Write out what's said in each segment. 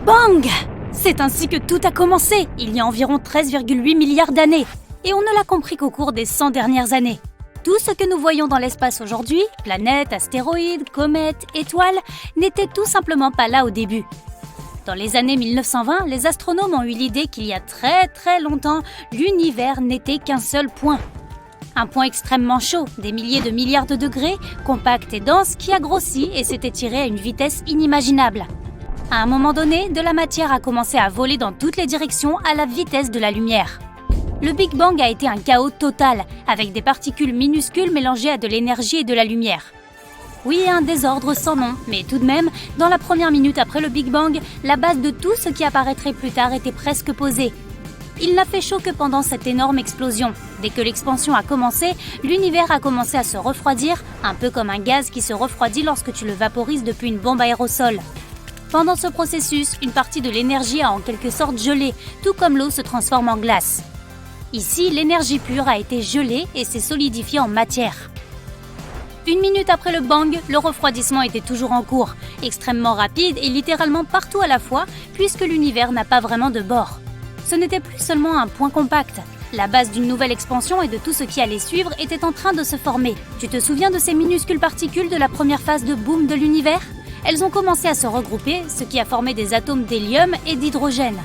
Bang! C'est ainsi que tout a commencé, il y a environ 13,8 milliards d'années. Et on ne l'a compris qu'au cours des 100 dernières années. Tout ce que nous voyons dans l'espace aujourd'hui, planètes, astéroïdes, comètes, étoiles, n'était tout simplement pas là au début. Dans les années 1920, les astronomes ont eu l'idée qu'il y a très longtemps, l'univers n'était qu'un seul point. Un point extrêmement chaud, des milliers de milliards de degrés, compact et dense, qui a grossi et s'est étiré à une vitesse inimaginable. À un moment donné, de la matière a commencé à voler dans toutes les directions à la vitesse de la lumière. Le Big Bang a été un chaos total, avec des particules minuscules mélangées à de l'énergie et de la lumière. Oui, un désordre sans nom, mais tout de même, dans la première minute après le Big Bang, la base de tout ce qui apparaîtrait plus tard était presque posée. Il n'a fait chaud que pendant cette énorme explosion. Dès que l'expansion a commencé, l'univers a commencé à se refroidir, un peu comme un gaz qui se refroidit lorsque tu le vaporises depuis une bombe aérosol. Pendant ce processus, une partie de l'énergie a en quelque sorte gelé, tout comme l'eau se transforme en glace. Ici, l'énergie pure a été gelée et s'est solidifiée en matière. Une minute après le bang, le refroidissement était toujours en cours, extrêmement rapide et littéralement partout à la fois, puisque l'univers n'a pas vraiment de bord. Ce n'était plus seulement un point compact. La base d'une nouvelle expansion et de tout ce qui allait suivre était en train de se former. Tu te souviens de ces minuscules particules de la première phase de boom de l'univers ? Elles ont commencé à se regrouper, ce qui a formé des atomes d'hélium et d'hydrogène.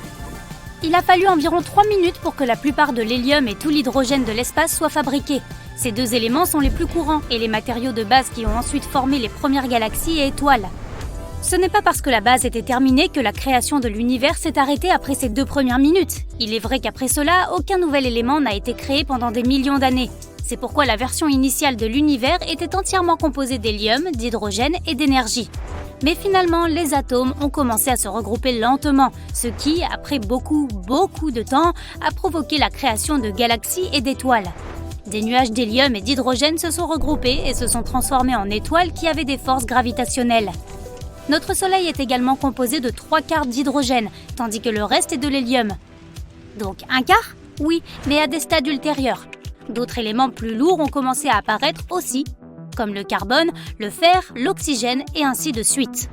Il a fallu environ 3 minutes pour que la plupart de l'hélium et tout l'hydrogène de l'espace soient fabriqués. Ces deux éléments sont les plus courants et les matériaux de base qui ont ensuite formé les premières galaxies et étoiles. Ce n'est pas parce que la base était terminée que la création de l'univers s'est arrêtée après ces 2 premières minutes. Il est vrai qu'après cela, aucun nouvel élément n'a été créé pendant des millions d'années. C'est pourquoi la version initiale de l'univers était entièrement composée d'hélium, d'hydrogène et d'énergie. Mais finalement, les atomes ont commencé à se regrouper lentement, ce qui, après beaucoup de temps, a provoqué la création de galaxies et d'étoiles. Des nuages d'hélium et d'hydrogène se sont regroupés et se sont transformés en étoiles qui avaient des forces gravitationnelles. Notre Soleil est également composé de 3/4 d'hydrogène, tandis que le reste est de l'hélium. Donc un quart ? Oui, mais à des stades ultérieurs. D'autres éléments plus lourds ont commencé à apparaître aussi, comme le carbone, le fer, l'oxygène et ainsi de suite.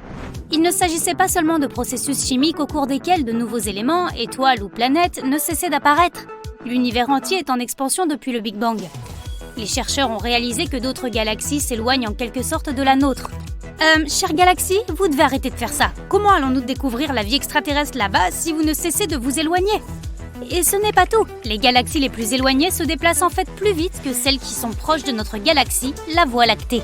Il ne s'agissait pas seulement de processus chimiques au cours desquels de nouveaux éléments, étoiles ou planètes ne cessaient d'apparaître. L'univers entier est en expansion depuis le Big Bang. Les chercheurs ont réalisé que d'autres galaxies s'éloignent en quelque sorte de la nôtre. Chère galaxie, vous devez arrêter de faire ça. Comment allons-nous découvrir la vie extraterrestre là-bas si vous ne cessez de vous éloigner ? Et ce n'est pas tout. Les galaxies les plus éloignées se déplacent en fait plus vite que celles qui sont proches de notre galaxie, la Voie lactée.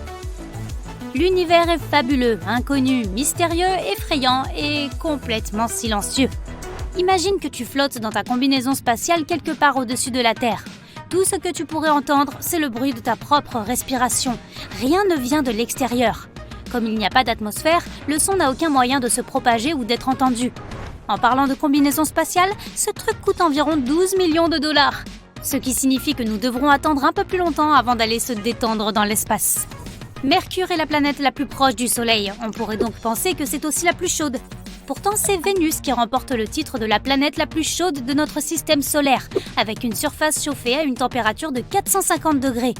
L'univers est fabuleux, inconnu, mystérieux, effrayant et complètement silencieux. Imagine que tu flottes dans ta combinaison spatiale quelque part au-dessus de la Terre. Tout ce que tu pourrais entendre, c'est le bruit de ta propre respiration. Rien ne vient de l'extérieur. Comme il n'y a pas d'atmosphère, le son n'a aucun moyen de se propager ou d'être entendu. En parlant de combinaison spatiale, ce truc coûte environ 12 millions de dollars. Ce qui signifie que nous devrons attendre un peu plus longtemps avant d'aller se détendre dans l'espace. Mercure est la planète la plus proche du Soleil. On pourrait donc penser que c'est aussi la plus chaude. Pourtant, c'est Vénus qui remporte le titre de la planète la plus chaude de notre système solaire, avec une surface chauffée à une température de 450 degrés.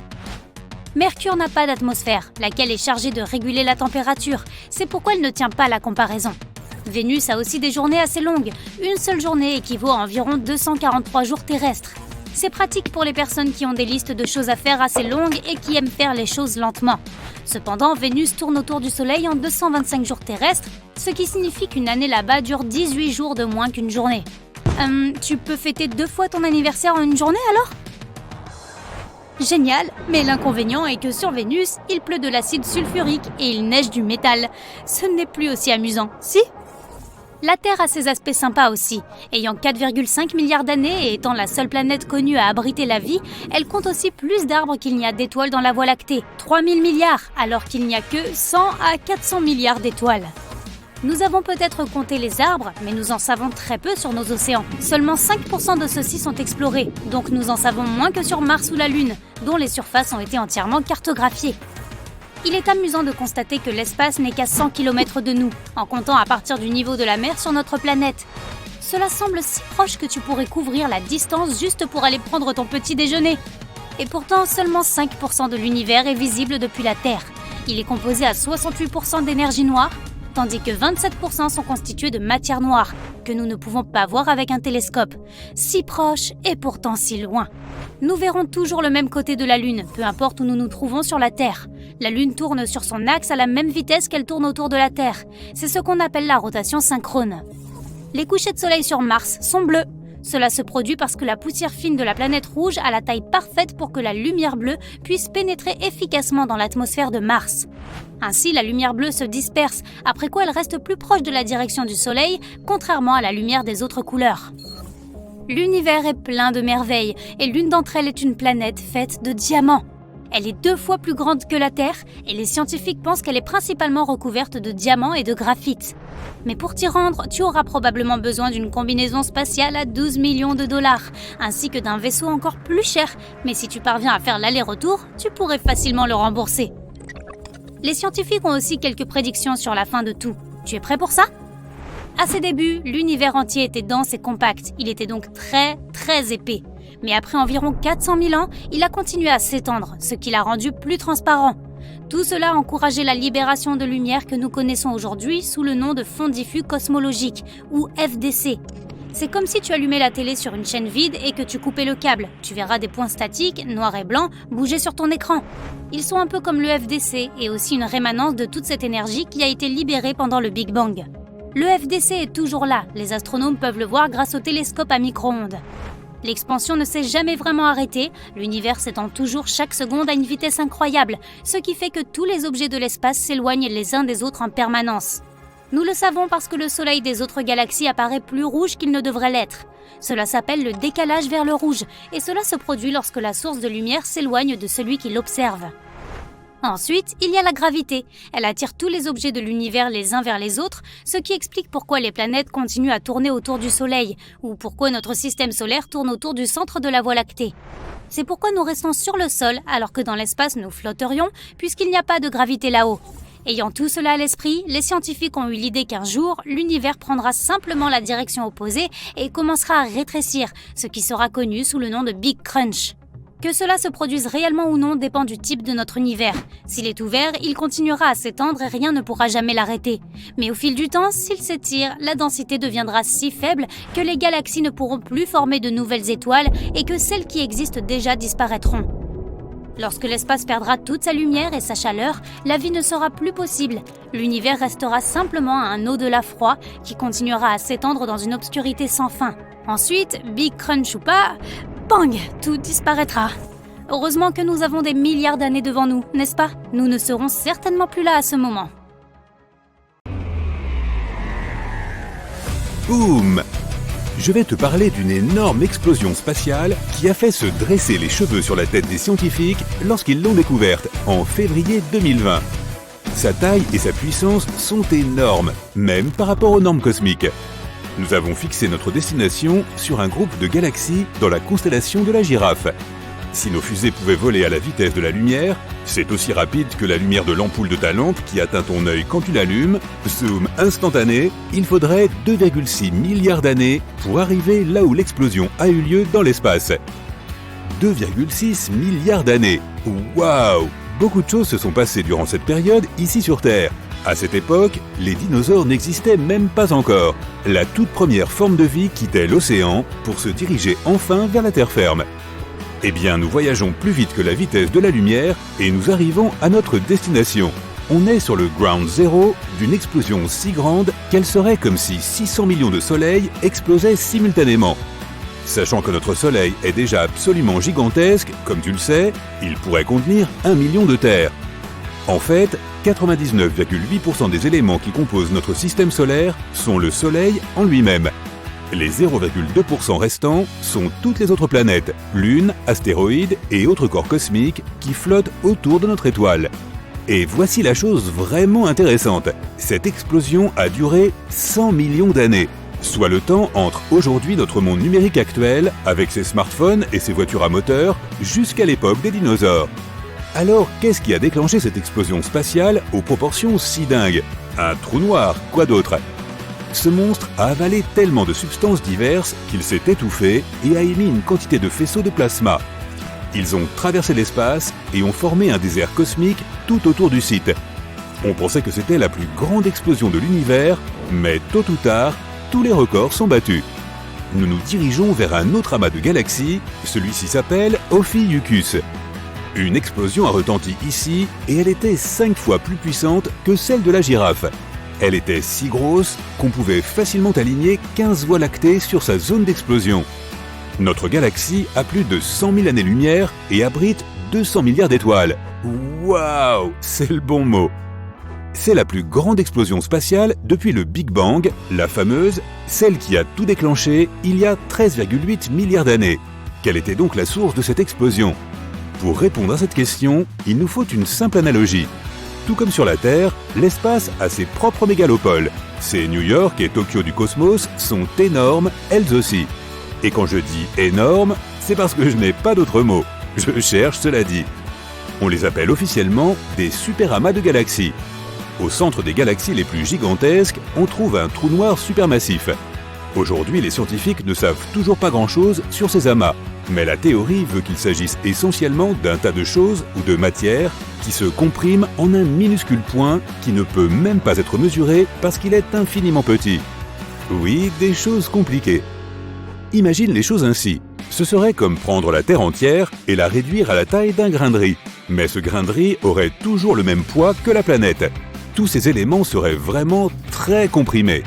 Mercure n'a pas d'atmosphère, laquelle est chargée de réguler la température. C'est pourquoi elle ne tient pas la comparaison. Vénus a aussi des journées assez longues. Une seule journée équivaut à environ 243 jours terrestres. C'est pratique pour les personnes qui ont des listes de choses à faire assez longues et qui aiment faire les choses lentement. Cependant, Vénus tourne autour du Soleil en 225 jours terrestres, ce qui signifie qu'une année là-bas dure 18 jours de moins qu'une journée. Tu peux fêter 2 fois ton anniversaire en une journée alors ? Génial, mais l'inconvénient est que sur Vénus, il pleut de l'acide sulfurique et il neige du métal. Ce n'est plus aussi amusant, si ? La Terre a ses aspects sympas aussi. Ayant 4,5 milliards d'années et étant la seule planète connue à abriter la vie, elle compte aussi plus d'arbres qu'il n'y a d'étoiles dans la Voie lactée. 3000 milliards, alors qu'il n'y a que 100 à 400 milliards d'étoiles. Nous avons peut-être compté les arbres, mais nous en savons très peu sur nos océans. Seulement 5% de ceux-ci sont explorés, donc nous en savons moins que sur Mars ou la Lune, dont les surfaces ont été entièrement cartographiées. Il est amusant de constater que l'espace n'est qu'à 100 km de nous, en comptant à partir du niveau de la mer sur notre planète. Cela semble si proche que tu pourrais couvrir la distance juste pour aller prendre ton petit déjeuner. Et pourtant, seulement 5% de l'univers est visible depuis la Terre. Il est composé à 68% d'énergie noire, tandis que 27% sont constitués de matière noire, que nous ne pouvons pas voir avec un télescope. Si proche et pourtant si loin. Nous verrons toujours le même côté de la Lune, peu importe où nous nous trouvons sur la Terre. La Lune tourne sur son axe à la même vitesse qu'elle tourne autour de la Terre. C'est ce qu'on appelle la rotation synchrone. Les couchers de soleil sur Mars sont bleus. Cela se produit parce que la poussière fine de la planète rouge a la taille parfaite pour que la lumière bleue puisse pénétrer efficacement dans l'atmosphère de Mars. Ainsi, la lumière bleue se disperse, après quoi elle reste plus proche de la direction du Soleil, contrairement à la lumière des autres couleurs. L'univers est plein de merveilles, et l'une d'entre elles est une planète faite de diamants. Elle est 2 fois plus grande que la Terre, et les scientifiques pensent qu'elle est principalement recouverte de diamants et de graphite. Mais pour t'y rendre, tu auras probablement besoin d'une combinaison spatiale à 12 millions de dollars, ainsi que d'un vaisseau encore plus cher, mais si tu parviens à faire l'aller-retour, tu pourrais facilement le rembourser. Les scientifiques ont aussi quelques prédictions sur la fin de tout. Tu es prêt pour ça ? À ses débuts, l'univers entier était dense et compact, il était donc très épais. Mais après environ 400 000 ans, il a continué à s'étendre, ce qui l'a rendu plus transparent. Tout cela a encouragé la libération de lumière que nous connaissons aujourd'hui sous le nom de fond diffus cosmologique, ou FDC. C'est comme si tu allumais la télé sur une chaîne vide et que tu coupais le câble. Tu verras des points statiques, noirs et blancs, bouger sur ton écran. Ils sont un peu comme le FDC et aussi une rémanence de toute cette énergie qui a été libérée pendant le Big Bang. Le FDC est toujours là, les astronomes peuvent le voir grâce au télescope à micro-ondes. L'expansion ne s'est jamais vraiment arrêtée, l'univers s'étend toujours chaque seconde à une vitesse incroyable, ce qui fait que tous les objets de l'espace s'éloignent les uns des autres en permanence. Nous le savons parce que le soleil des autres galaxies apparaît plus rouge qu'il ne devrait l'être. Cela s'appelle le décalage vers le rouge, et cela se produit lorsque la source de lumière s'éloigne de celui qui l'observe. Ensuite, il y a la gravité. Elle attire tous les objets de l'univers les uns vers les autres, ce qui explique pourquoi les planètes continuent à tourner autour du Soleil, ou pourquoi notre système solaire tourne autour du centre de la Voie lactée. C'est pourquoi nous restons sur le sol, alors que dans l'espace nous flotterions, puisqu'il n'y a pas de gravité là-haut. Ayant tout cela à l'esprit, les scientifiques ont eu l'idée qu'un jour, l'univers prendra simplement la direction opposée et commencera à rétrécir, ce qui sera connu sous le nom de Big Crunch. Que cela se produise réellement ou non dépend du type de notre univers. S'il est ouvert, il continuera à s'étendre et rien ne pourra jamais l'arrêter. Mais au fil du temps, s'il s'étire, la densité deviendra si faible que les galaxies ne pourront plus former de nouvelles étoiles et que celles qui existent déjà disparaîtront. Lorsque l'espace perdra toute sa lumière et sa chaleur, la vie ne sera plus possible. L'univers restera simplement un au-delà froid qui continuera à s'étendre dans une obscurité sans fin. Ensuite, Big Crunch ou pas, bang, tout disparaîtra. Heureusement que nous avons des milliards d'années devant nous, n'est-ce pas ? Nous ne serons certainement plus là à ce moment. Boum ! Je vais te parler d'une énorme explosion spatiale qui a fait se dresser les cheveux sur la tête des scientifiques lorsqu'ils l'ont découverte en février 2020. Sa taille et sa puissance sont énormes, même par rapport aux normes cosmiques. Nous avons fixé notre destination sur un groupe de galaxies dans la constellation de la Girafe. Si nos fusées pouvaient voler à la vitesse de la lumière, c'est aussi rapide que la lumière de l'ampoule de ta lampe qui atteint ton œil quand tu l'allumes. Zoom instantané, il faudrait 2,6 milliards d'années pour arriver là où l'explosion a eu lieu dans l'espace. 2,6 milliards d'années. Waouh! Beaucoup de choses se sont passées durant cette période ici sur Terre. À cette époque, les dinosaures n'existaient même pas encore. La toute première forme de vie quittait l'océan pour se diriger enfin vers la terre ferme. Eh bien, nous voyageons plus vite que la vitesse de la lumière et nous arrivons à notre destination. On est sur le ground zero d'une explosion si grande qu'elle serait comme si 600 millions de soleils explosaient simultanément. Sachant que notre soleil est déjà absolument gigantesque, comme tu le sais, il pourrait contenir 1 million de terres. En fait, 99,8% des éléments qui composent notre système solaire sont le Soleil en lui-même. Les 0,2% restants sont toutes les autres planètes, lunes, astéroïdes et autres corps cosmiques qui flottent autour de notre étoile. Et voici la chose vraiment intéressante. Cette explosion a duré 100 millions d'années, soit le temps entre aujourd'hui notre monde numérique actuel, avec ses smartphones et ses voitures à moteur, jusqu'à l'époque des dinosaures. Alors, qu'est-ce qui a déclenché cette explosion spatiale aux proportions si dingues ? Un trou noir, quoi d'autre ? Ce monstre a avalé tellement de substances diverses qu'il s'est étouffé et a émis une quantité de faisceaux de plasma. Ils ont traversé l'espace et ont formé un désert cosmique tout autour du site. On pensait que c'était la plus grande explosion de l'univers, mais tôt ou tard, tous les records sont battus. Nous nous dirigeons vers un autre amas de galaxies, celui-ci s'appelle Ophiuchus. Une explosion a retenti ici et elle était 5 fois plus puissante que celle de la girafe. Elle était si grosse qu'on pouvait facilement aligner 15 voies lactées sur sa zone d'explosion. Notre galaxie a plus de 100 000 années-lumière et abrite 200 milliards d'étoiles. Waouh, c'est le bon mot. C'est la plus grande explosion spatiale depuis le Big Bang, la fameuse, celle qui a tout déclenché il y a 13,8 milliards d'années. Quelle était donc la source de cette explosion ? Pour répondre à cette question, il nous faut une simple analogie. Tout comme sur la Terre, l'espace a ses propres mégalopoles. Ces New York et Tokyo du cosmos sont énormes, elles aussi. Et quand je dis énormes, c'est parce que je n'ai pas d'autre mot. Je cherche, cela dit. On les appelle officiellement des superamas de galaxies. Au centre des galaxies les plus gigantesques, on trouve un trou noir supermassif. Aujourd'hui, les scientifiques ne savent toujours pas grand-chose sur ces amas, mais la théorie veut qu'il s'agisse essentiellement d'un tas de choses ou de matière qui se compriment en un minuscule point qui ne peut même pas être mesuré parce qu'il est infiniment petit. Oui, des choses compliquées. Imagine les choses ainsi. Ce serait comme prendre la Terre entière et la réduire à la taille d'un grain de riz. Mais ce grain de riz aurait toujours le même poids que la planète. Tous ces éléments seraient vraiment très comprimés.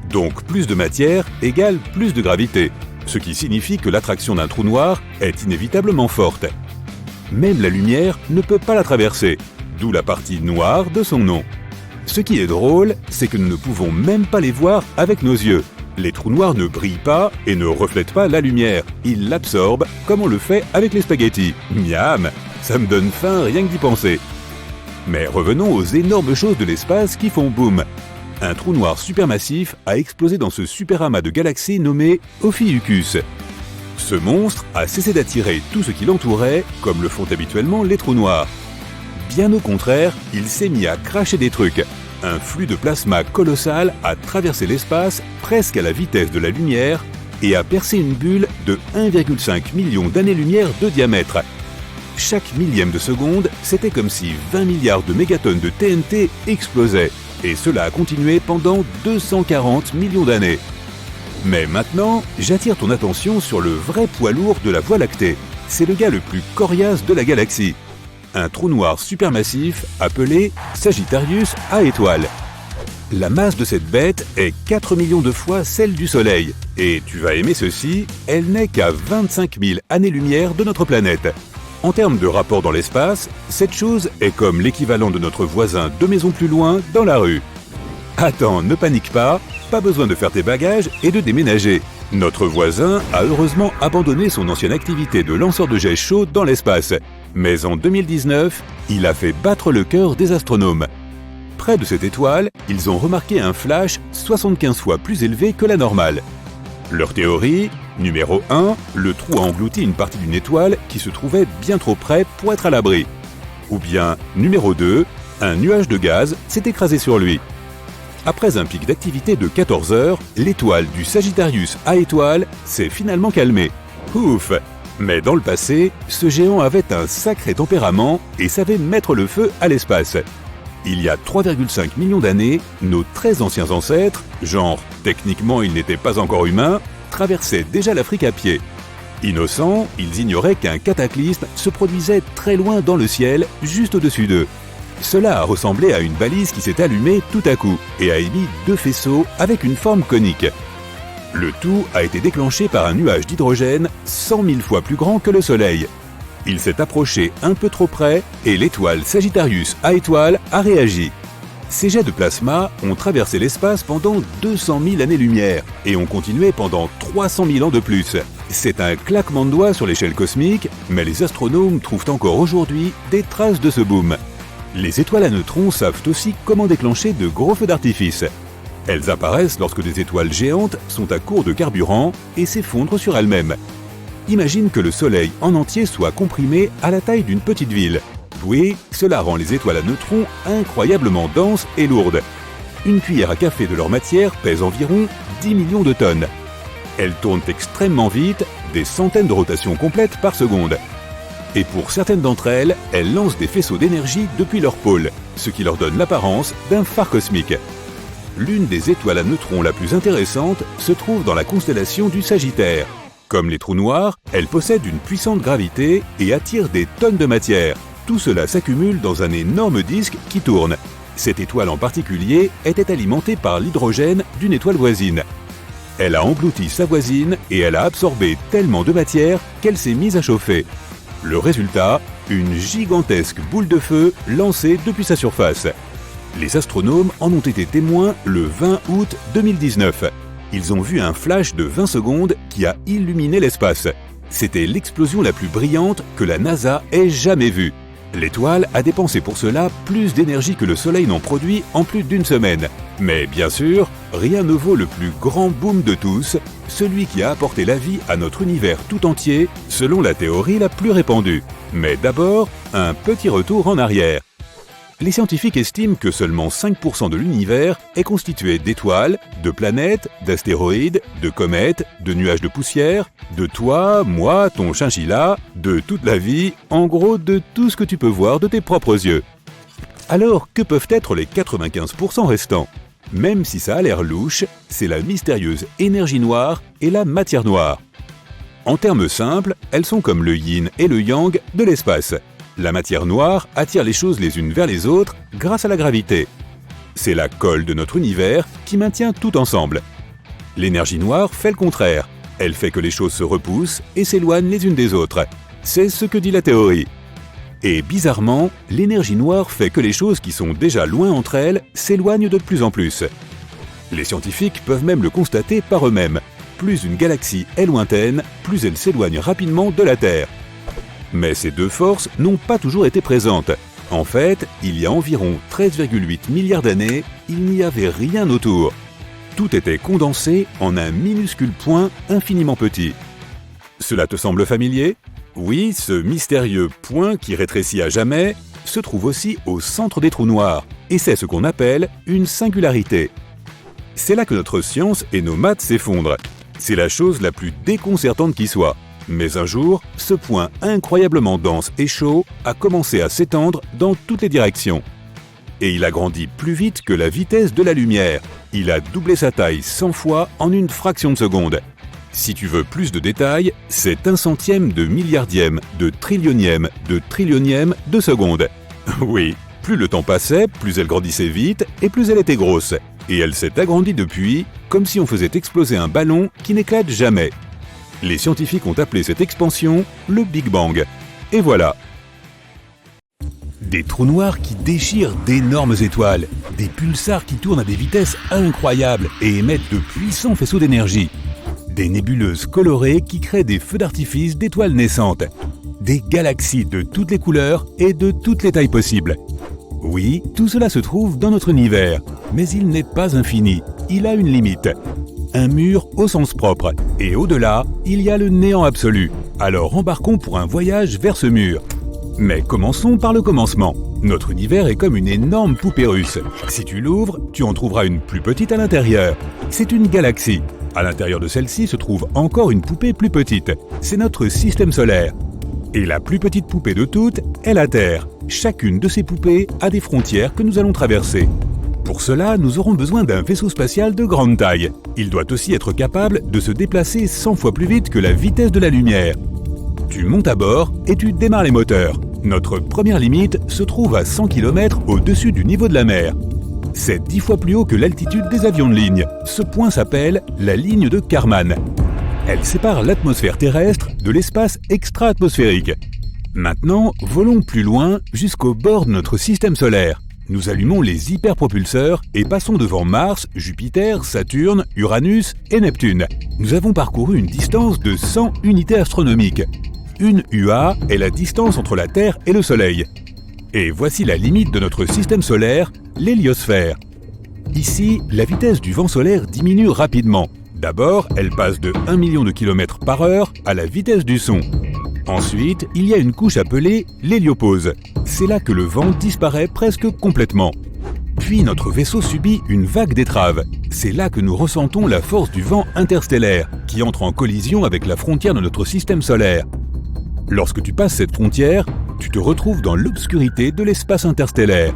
Donc plus de matière égale plus de gravité, ce qui signifie que l'attraction d'un trou noir est inévitablement forte. Même la lumière ne peut pas la traverser, d'où la partie noire de son nom. Ce qui est drôle, c'est que nous ne pouvons même pas les voir avec nos yeux. Les trous noirs ne brillent pas et ne reflètent pas la lumière, ils l'absorbent comme on le fait avec les spaghettis. Miam, ça me donne faim rien que d'y penser. Mais revenons aux énormes choses de l'espace qui font boum. Un trou noir supermassif a explosé dans ce superamas de galaxies nommé Ophiuchus. Ce monstre a cessé d'attirer tout ce qui l'entourait, comme le font habituellement les trous noirs. Bien au contraire, il s'est mis à cracher des trucs. Un flux de plasma colossal a traversé l'espace presque à la vitesse de la lumière et a percé une bulle de 1,5 million d'années-lumière de diamètre. Chaque millième de seconde, c'était comme si 20 milliards de mégatonnes de TNT explosaient. Et cela a continué pendant 240 millions d'années. Mais maintenant, j'attire ton attention sur le vrai poids lourd de la Voie lactée. C'est le gars le plus coriace de la galaxie. Un trou noir supermassif appelé Sagittarius A étoile. La masse de cette bête est 4 millions de fois celle du Soleil. Et tu vas aimer ceci, elle n'est qu'à 25 000 années-lumière de notre planète. En termes de rapport dans l'espace, cette chose est comme l'équivalent de notre voisin 2 maisons plus loin dans la rue. Attends, ne panique pas besoin de faire tes bagages et de déménager. Notre voisin a heureusement abandonné son ancienne activité de lanceur de jets chauds dans l'espace. Mais en 2019, il a fait battre le cœur des astronomes. Près de cette étoile, ils ont remarqué un flash 75 fois plus élevé que la normale. Leur théorie, numéro 1, le trou a englouti une partie d'une étoile qui se trouvait bien trop près pour être à l'abri. Ou bien, numéro 2, un nuage de gaz s'est écrasé sur lui. Après un pic d'activité de 14 heures, l'étoile du Sagittarius A étoile s'est finalement calmée. Ouf! Mais dans le passé, ce géant avait un sacré tempérament et savait mettre le feu à l'espace. Il y a 3,5 millions d'années, nos très anciens ancêtres, genre techniquement ils n'étaient pas encore humains, traversaient déjà l'Afrique à pied. Innocents, ils ignoraient qu'un cataclysme se produisait très loin dans le ciel, juste au-dessus d'eux. Cela a ressemblé à une balise qui s'est allumée tout à coup et a émis 2 faisceaux avec une forme conique. Le tout a été déclenché par un nuage d'hydrogène 100 000 fois plus grand que le Soleil. Il s'est approché un peu trop près et l'étoile Sagittarius A étoile a réagi. Ces jets de plasma ont traversé l'espace pendant 200 000 années-lumière et ont continué pendant 300 000 ans de plus. C'est un claquement de doigts sur l'échelle cosmique, mais les astronomes trouvent encore aujourd'hui des traces de ce boom. Les étoiles à neutrons savent aussi comment déclencher de gros feux d'artifice. Elles apparaissent lorsque des étoiles géantes sont à court de carburant et s'effondrent sur elles-mêmes. Imagine que le Soleil en entier soit comprimé à la taille d'une petite ville. Oui, cela rend les étoiles à neutrons incroyablement denses et lourdes. Une cuillère à café de leur matière pèse environ 10 millions de tonnes. Elles tournent extrêmement vite, des centaines de rotations complètes par seconde. Et pour certaines d'entre elles, elles lancent des faisceaux d'énergie depuis leur pôle, ce qui leur donne l'apparence d'un phare cosmique. L'une des étoiles à neutrons la plus intéressante se trouve dans la constellation du Sagittaire. Comme les trous noirs, elle possède une puissante gravité et attire des tonnes de matière. Tout cela s'accumule dans un énorme disque qui tourne. Cette étoile en particulier était alimentée par l'hydrogène d'une étoile voisine. Elle a englouti sa voisine et elle a absorbé tellement de matière qu'elle s'est mise à chauffer. Le résultat, une gigantesque boule de feu lancée depuis sa surface. Les astronomes en ont été témoins le 20 août 2019. Ils ont vu un flash de 20 secondes qui a illuminé l'espace. C'était l'explosion la plus brillante que la NASA ait jamais vue. L'étoile a dépensé pour cela plus d'énergie que le Soleil n'en produit en plus d'une semaine. Mais bien sûr, rien ne vaut le plus grand boom de tous, celui qui a apporté la vie à notre univers tout entier, selon la théorie la plus répandue. Mais d'abord, un petit retour en arrière. Les scientifiques estiment que seulement 5% de l'univers est constitué d'étoiles, de planètes, d'astéroïdes, de comètes, de nuages de poussière, de toi, moi, ton chinchilla, de toute la vie, en gros de tout ce que tu peux voir de tes propres yeux. Alors, que peuvent être les 95% restants ? Même si ça a l'air louche, c'est la mystérieuse énergie noire et la matière noire. En termes simples, elles sont comme le yin et le yang de l'espace. La matière noire attire les choses les unes vers les autres grâce à la gravité. C'est la colle de notre univers qui maintient tout ensemble. L'énergie noire fait le contraire. Elle fait que les choses se repoussent et s'éloignent les unes des autres. C'est ce que dit la théorie. Et bizarrement, l'énergie noire fait que les choses qui sont déjà loin entre elles s'éloignent de plus en plus. Les scientifiques peuvent même le constater par eux-mêmes. Plus une galaxie est lointaine, plus elle s'éloigne rapidement de la Terre. Mais ces deux forces n'ont pas toujours été présentes. En fait, il y a environ 13,8 milliards d'années, il n'y avait rien autour. Tout était condensé en un minuscule point infiniment petit. Cela te semble familier ? Oui, ce mystérieux point qui rétrécit à jamais se trouve aussi au centre des trous noirs, et c'est ce qu'on appelle une singularité. C'est là que notre science et nos maths s'effondrent. C'est la chose la plus déconcertante qui soit. Mais un jour, ce point incroyablement dense et chaud a commencé à s'étendre dans toutes les directions. Et il a grandi plus vite que la vitesse de la lumière. Il a doublé sa taille 100 fois en une fraction de seconde. Si tu veux plus de détails, c'est 1/100 de milliardième, de trillionième de seconde. Oui, plus le temps passait, plus elle grandissait vite et plus elle était grosse. Et elle s'est agrandie depuis, comme si on faisait exploser un ballon qui n'éclate jamais. Les scientifiques ont appelé cette expansion le Big Bang. Et voilà. Des trous noirs qui déchirent d'énormes étoiles, des pulsars qui tournent à des vitesses incroyables et émettent de puissants faisceaux d'énergie, des nébuleuses colorées qui créent des feux d'artifice d'étoiles naissantes, des galaxies de toutes les couleurs et de toutes les tailles possibles. Oui, tout cela se trouve dans notre univers, mais il n'est pas infini, il a une limite. Un mur au sens propre, et au-delà, il y a le néant absolu. Alors embarquons pour un voyage vers ce mur. Mais commençons par le commencement. Notre univers est comme une énorme poupée russe. Si tu l'ouvres, tu en trouveras une plus petite à l'intérieur. C'est une galaxie. À l'intérieur de celle-ci se trouve encore une poupée plus petite. C'est notre système solaire. Et la plus petite poupée de toutes est la Terre. Chacune de ces poupées a des frontières que nous allons traverser. Pour cela, nous aurons besoin d'un vaisseau spatial de grande taille. Il doit aussi être capable de se déplacer 100 fois plus vite que la vitesse de la lumière. Tu montes à bord et tu démarres les moteurs. Notre première limite se trouve à 100 km au-dessus du niveau de la mer. C'est 10 fois plus haut que l'altitude des avions de ligne. Ce point s'appelle la ligne de Kármán. Elle sépare l'atmosphère terrestre de l'espace extra-atmosphérique. Maintenant, volons plus loin jusqu'au bord de notre système solaire. Nous allumons les hyperpropulseurs et passons devant Mars, Jupiter, Saturne, Uranus et Neptune. Nous avons parcouru une distance de 100 unités astronomiques. Une UA est la distance entre la Terre et le Soleil. Et voici la limite de notre système solaire, l'héliosphère. Ici, la vitesse du vent solaire diminue rapidement. D'abord, elle passe de 1 million de km par heure à la vitesse du son. Ensuite, il y a une couche appelée l'héliopause. C'est là que le vent disparaît presque complètement. Puis notre vaisseau subit une vague d'étrave. C'est là que nous ressentons la force du vent interstellaire, qui entre en collision avec la frontière de notre système solaire. Lorsque tu passes cette frontière, tu te retrouves dans l'obscurité de l'espace interstellaire.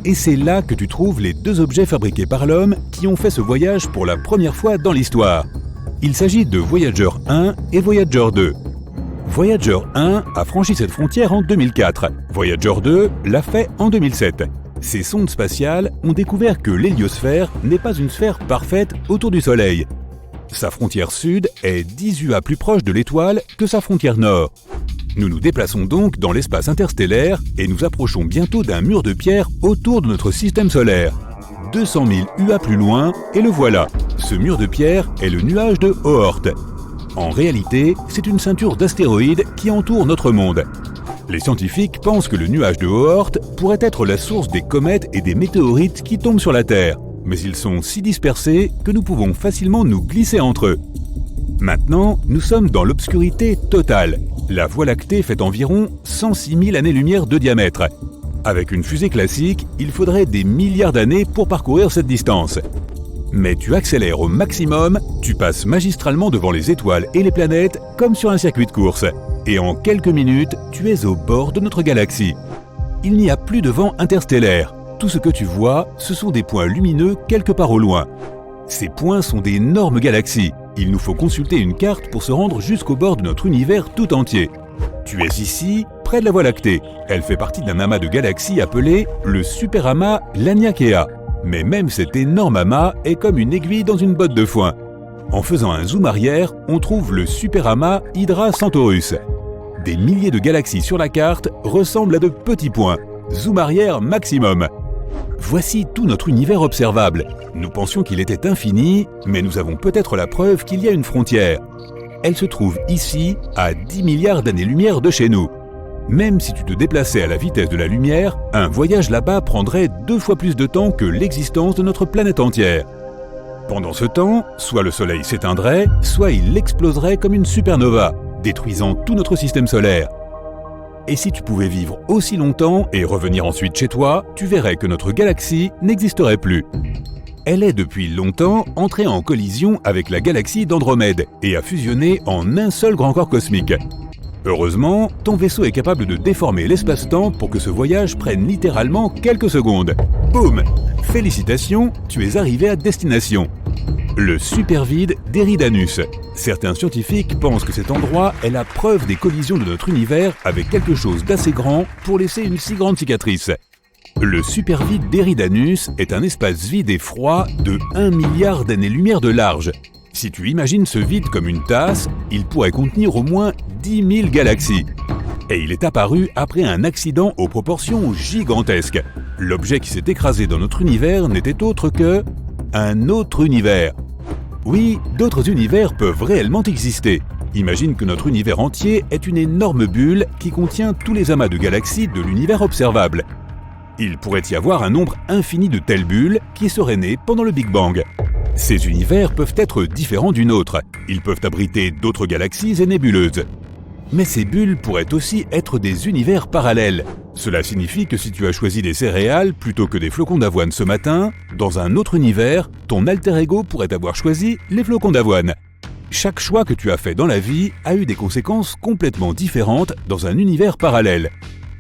Et c'est là que tu trouves les deux objets fabriqués par l'homme qui ont fait ce voyage pour la première fois dans l'histoire. Il s'agit de Voyager 1 et Voyager 2. Voyager 1 a franchi cette frontière en 2004. Voyager 2 l'a fait en 2007. Ces sondes spatiales ont découvert que l'héliosphère n'est pas une sphère parfaite autour du Soleil. Sa frontière sud est 10 UA plus proche de l'étoile que sa frontière nord. Nous nous déplaçons donc dans l'espace interstellaire et nous approchons bientôt d'un mur de pierre autour de notre système solaire. 200 000 UA plus loin, et le voilà. Ce mur de pierre est le nuage de Oort. En réalité, c'est une ceinture d'astéroïdes qui entoure notre monde. Les scientifiques pensent que le nuage de Oort pourrait être la source des comètes et des météorites qui tombent sur la Terre, mais ils sont si dispersés que nous pouvons facilement nous glisser entre eux. Maintenant, nous sommes dans l'obscurité totale. La Voie lactée fait environ 106 000 années-lumière de diamètre. Avec une fusée classique, il faudrait des milliards d'années pour parcourir cette distance. Mais tu accélères au maximum, tu passes magistralement devant les étoiles et les planètes comme sur un circuit de course. Et en quelques minutes, tu es au bord de notre galaxie. Il n'y a plus de vent interstellaire. Tout ce que tu vois, ce sont des points lumineux quelque part au loin. Ces points sont d'énormes galaxies. Il nous faut consulter une carte pour se rendre jusqu'au bord de notre univers tout entier. Tu es ici, près de la Voie lactée. Elle fait partie d'un amas de galaxies appelé le superamas Laniakea. Mais même cet énorme amas est comme une aiguille dans une botte de foin. En faisant un zoom arrière, on trouve le superamas Hydra Centaurus. Des milliers de galaxies sur la carte ressemblent à de petits points. Zoom arrière maximum. Voici tout notre univers observable. Nous pensions qu'il était infini, mais nous avons peut-être la preuve qu'il y a une frontière. Elle se trouve ici, à 10 milliards d'années-lumière de chez nous. Même si tu te déplaçais à la vitesse de la lumière, un voyage là-bas prendrait 2 fois plus de temps que l'existence de notre planète entière. Pendant ce temps, soit le Soleil s'éteindrait, soit il exploserait comme une supernova, détruisant tout notre système solaire. Et si tu pouvais vivre aussi longtemps et revenir ensuite chez toi, tu verrais que notre galaxie n'existerait plus. Elle est depuis longtemps entrée en collision avec la galaxie d'Andromède et a fusionné en un seul grand corps cosmique. Heureusement, ton vaisseau est capable de déformer l'espace-temps pour que ce voyage prenne littéralement quelques secondes. Boum! Félicitations, tu es arrivé à destination. Le supervide d'Eridanus. Certains scientifiques pensent que cet endroit est la preuve des collisions de notre univers avec quelque chose d'assez grand pour laisser une si grande cicatrice. Le supervide d'Eridanus est un espace vide et froid de 1 milliard d'années-lumière de large. Si tu imagines ce vide comme une tasse, il pourrait contenir au moins 10 000 galaxies. Et il est apparu après un accident aux proportions gigantesques. L'objet qui s'est écrasé dans notre univers n'était autre que un autre univers. Oui, d'autres univers peuvent réellement exister. Imagine que notre univers entier est une énorme bulle qui contient tous les amas de galaxies de l'univers observable. Il pourrait y avoir un nombre infini de telles bulles qui seraient nées pendant le Big Bang. Ces univers peuvent être différents d'une autre. Ils peuvent abriter d'autres galaxies et nébuleuses. Mais ces bulles pourraient aussi être des univers parallèles. Cela signifie que si tu as choisi des céréales plutôt que des flocons d'avoine ce matin, dans un autre univers, ton alter ego pourrait avoir choisi les flocons d'avoine. Chaque choix que tu as fait dans la vie a eu des conséquences complètement différentes dans un univers parallèle.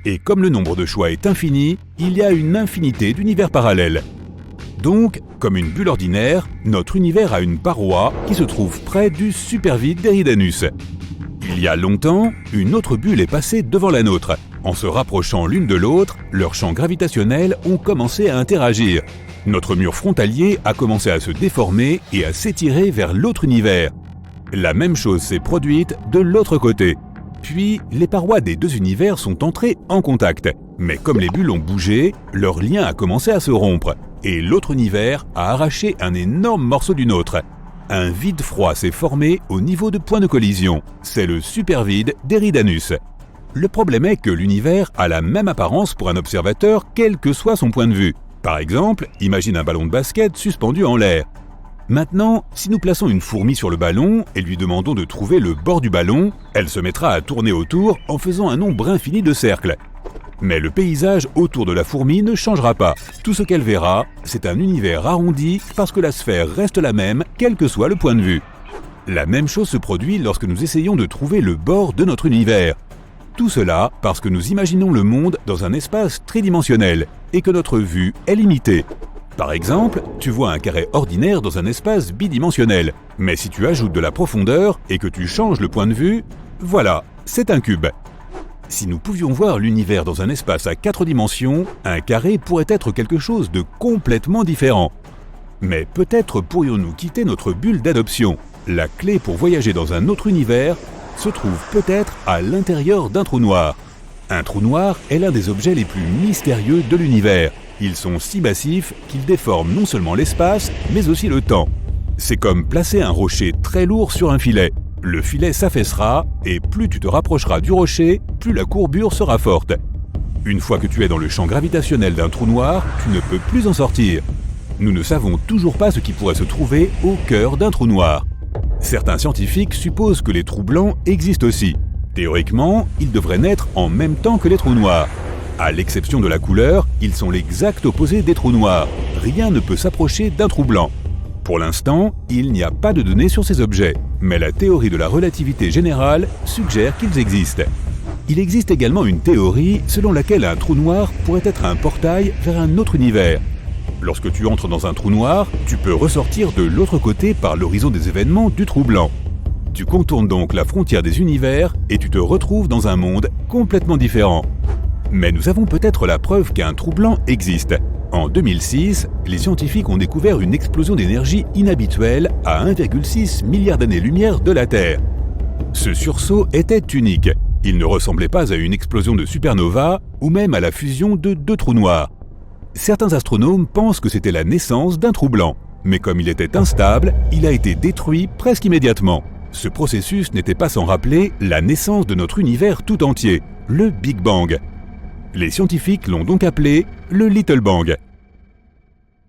Et comme le nombre de choix est infini, il y a une infinité d'univers parallèles. Donc, comme une bulle ordinaire, notre univers a une paroi qui se trouve près du supervide d'Eridanus. Il y a longtemps, une autre bulle est passée devant la nôtre. En se rapprochant l'une de l'autre, leurs champs gravitationnels ont commencé à interagir. Notre mur frontalier a commencé à se déformer et à s'étirer vers l'autre univers. La même chose s'est produite de l'autre côté. Puis, les parois des deux univers sont entrées en contact. Mais comme les bulles ont bougé, leur lien a commencé à se rompre. Et l'autre univers a arraché un énorme morceau du nôtre. Un vide froid s'est formé au niveau de point de collision. C'est le supervide d'Eridanus. Le problème est que l'univers a la même apparence pour un observateur, quel que soit son point de vue. Par exemple, imagine un ballon de basket suspendu en l'air. Maintenant, si nous plaçons une fourmi sur le ballon et lui demandons de trouver le bord du ballon, elle se mettra à tourner autour en faisant un nombre infini de cercles. Mais le paysage autour de la fourmi ne changera pas. Tout ce qu'elle verra, c'est un univers arrondi parce que la sphère reste la même, quel que soit le point de vue. La même chose se produit lorsque nous essayons de trouver le bord de notre univers. Tout cela parce que nous imaginons le monde dans un espace tridimensionnel et que notre vue est limitée. Par exemple, tu vois un carré ordinaire dans un espace bidimensionnel. Mais si tu ajoutes de la profondeur et que tu changes le point de vue, voilà, c'est un cube. Si nous pouvions voir l'univers dans un espace à 4 dimensions, un carré pourrait être quelque chose de complètement différent. Mais peut-être pourrions-nous quitter notre bulle d'adoption. La clé pour voyager dans un autre univers se trouve peut-être à l'intérieur d'un trou noir. Un trou noir est l'un des objets les plus mystérieux de l'univers. Ils sont si massifs qu'ils déforment non seulement l'espace, mais aussi le temps. C'est comme placer un rocher très lourd sur un filet. Le filet s'affaissera et plus tu te rapprocheras du rocher, plus la courbure sera forte. Une fois que tu es dans le champ gravitationnel d'un trou noir, tu ne peux plus en sortir. Nous ne savons toujours pas ce qui pourrait se trouver au cœur d'un trou noir. Certains scientifiques supposent que les trous blancs existent aussi. Théoriquement, ils devraient naître en même temps que les trous noirs. À l'exception de la couleur, ils sont l'exact opposé des trous noirs. Rien ne peut s'approcher d'un trou blanc. Pour l'instant, il n'y a pas de données sur ces objets, mais la théorie de la relativité générale suggère qu'ils existent. Il existe également une théorie selon laquelle un trou noir pourrait être un portail vers un autre univers. Lorsque tu entres dans un trou noir, tu peux ressortir de l'autre côté par l'horizon des événements du trou blanc. Tu contournes donc la frontière des univers et tu te retrouves dans un monde complètement différent. Mais nous avons peut-être la preuve qu'un trou blanc existe. En 2006, les scientifiques ont découvert une explosion d'énergie inhabituelle à 1,6 milliard d'années-lumière de la Terre. Ce sursaut était unique. Il ne ressemblait pas à une explosion de supernova ou même à la fusion de 2 trous noirs. Certains astronomes pensent que c'était la naissance d'un trou blanc, mais comme il était instable, il a été détruit presque immédiatement. Ce processus n'était pas sans rappeler la naissance de notre univers tout entier, le Big Bang. Les scientifiques l'ont donc appelé le Little Bang.